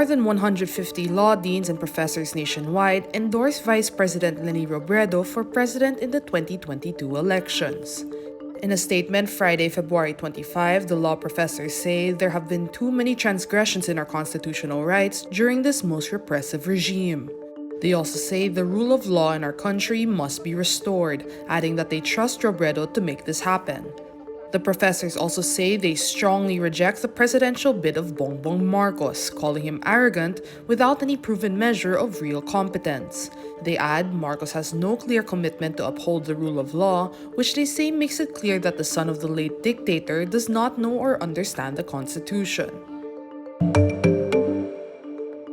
more than 150 law deans and professors nationwide endorsed Vice President Robredo for president in the 2022 elections. In a statement Friday, February 25, the law professors say there have been too many transgressions in our constitutional rights during this most repressive regime. They also say the rule of law in our country must be restored, adding that they trust Robredo to make this happen. The professors also say they strongly reject the presidential bid of Bongbong Marcos, calling him arrogant without any proven measure of real competence. They add Marcos has no clear commitment to uphold the rule of law, which they say makes it clear that the son of the late dictator does not know or understand the Constitution.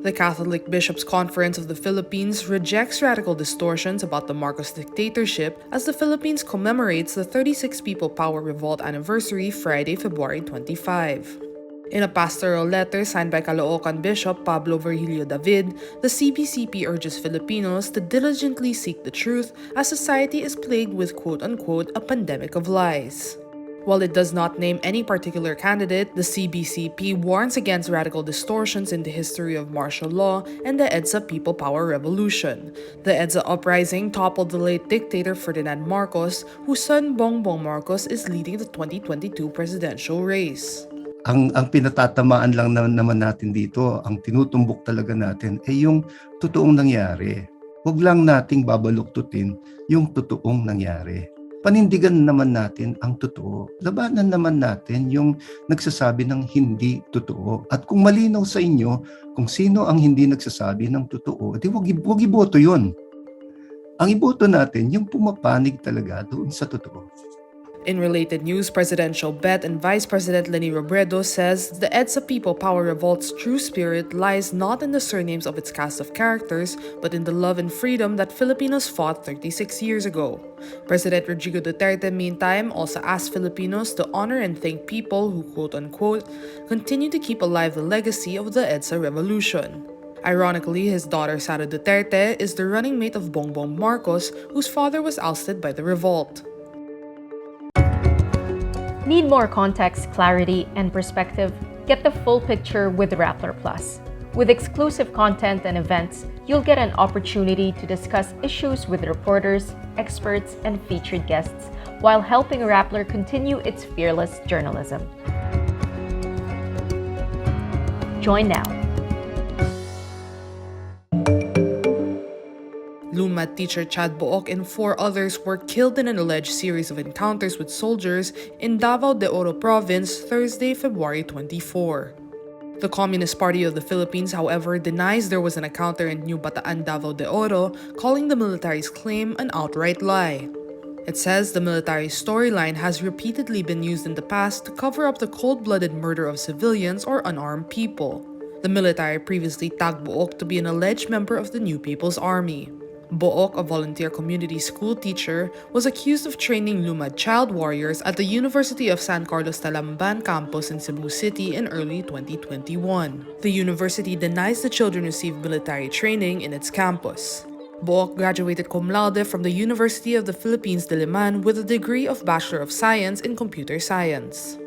The Catholic Bishops' Conference of the Philippines rejects radical distortions about the Marcos dictatorship as the Philippines commemorates the 36 People Power Revolt anniversary Friday, February 25. In a pastoral letter signed by Caloocan Bishop Pablo Virgilio David, the CBCP urges Filipinos to diligently seek the truth as society is plagued with quote-unquote a pandemic of lies. While it does not name any particular candidate, the CBCP warns against radical distortions in the history of martial law and the EDSA People Power Revolution. The EDSA uprising toppled the late dictator Ferdinand Marcos, whose son Bongbong Marcos is leading the 2022 presidential race. Ang pinatatamaan lang naman natin dito, ang tinutumbok talaga natin ay yung totoong nangyari. Huwag lang nating babaluktutin yung totoong nangyari. Panindigan naman natin ang totoo. Labanan naman natin yung nagsasabi ng hindi totoo. At kung malinaw sa inyo kung sino ang hindi nagsasabi ng totoo, di wag iboto yun. Ang iboto natin yung pumapanig talaga doon sa totoo. In related news, Presidential Bet and Vice President Leni Robredo says the EDSA People Power Revolt's true spirit lies not in the surnames of its cast of characters, but in the love and freedom that Filipinos fought 36 years ago. President Rodrigo Duterte, meantime, also asked Filipinos to honor and thank people who, quote-unquote, continue to keep alive the legacy of the EDSA revolution. Ironically, his daughter Sara Duterte is the running mate of Bongbong Marcos, whose father was ousted by the revolt. Need more context, clarity, and perspective? Get the full picture with Rappler Plus. With exclusive content and events, you'll get an opportunity to discuss issues with reporters, experts, and featured guests while helping Rappler continue its fearless journalism. Join now. Lumad teacher Chad Booc and 4 others were killed in an alleged series of encounters with soldiers in Davao de Oro province Thursday, February 24. The Communist Party of the Philippines, however, denies there was an encounter in New Bataan, Davao de Oro, calling the military's claim an outright lie. It says the military's storyline has repeatedly been used in the past to cover up the cold-blooded murder of civilians or unarmed people. The military previously tagged Booc to be an alleged member of the New People's Army. Booc, a volunteer community school teacher, was accused of training Lumad child warriors at the University of San Carlos Talamban campus in Cebu City in early 2021. The university denies the children received military training in its campus. Booc graduated cum laude from the University of the Philippines Diliman with a degree of Bachelor of Science in Computer Science.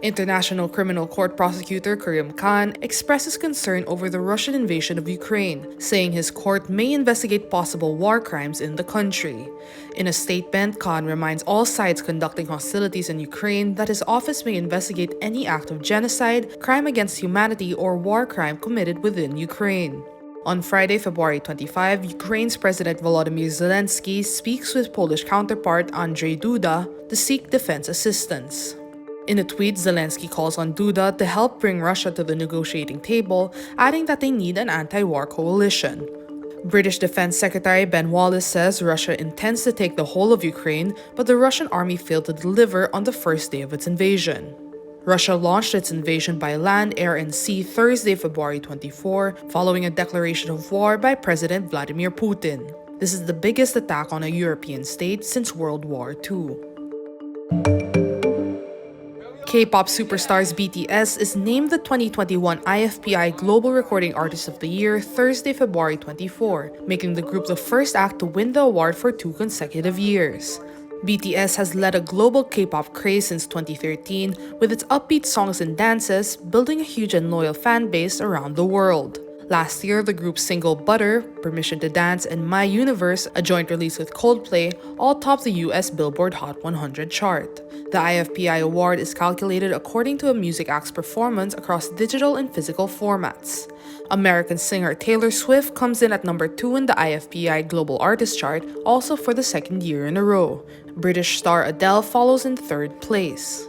International Criminal Court prosecutor Karim Khan expresses concern over the Russian invasion of Ukraine, saying his court may investigate possible war crimes in the country. In a statement, Khan reminds all sides conducting hostilities in Ukraine that his office may investigate any act of genocide, crime against humanity, or war crime committed within Ukraine. On Friday, February 25, Ukraine's President Volodymyr Zelensky speaks with Polish counterpart Andrzej Duda to seek defense assistance. In a tweet, Zelensky calls on Duda to help bring Russia to the negotiating table, adding that they need an anti-war coalition. British Defense Secretary Ben Wallace says Russia intends to take the whole of Ukraine, but the Russian army failed to deliver on the first day of its invasion. Russia launched its invasion by land, air, and sea Thursday, February 24, following a declaration of war by President Vladimir Putin. This is the biggest attack on a European state since World War II. K-pop superstars BTS is named the 2021 IFPI Global Recording Artist of the Year Thursday, February 24, making the group the first act to win the award for 2 consecutive years. BTS has led a global K-pop craze since 2013, with its upbeat songs and dances building a huge and loyal fan base around the world. Last year, the group's single Butter, Permission to Dance, and My Universe, a joint release with Coldplay, all topped the US Billboard Hot 100 chart. The IFPI award is calculated according to a music act's performance across digital and physical formats. American singer Taylor Swift comes in at number 2 in the IFPI Global Artist chart, also for the second year in a row. British star Adele follows in third place.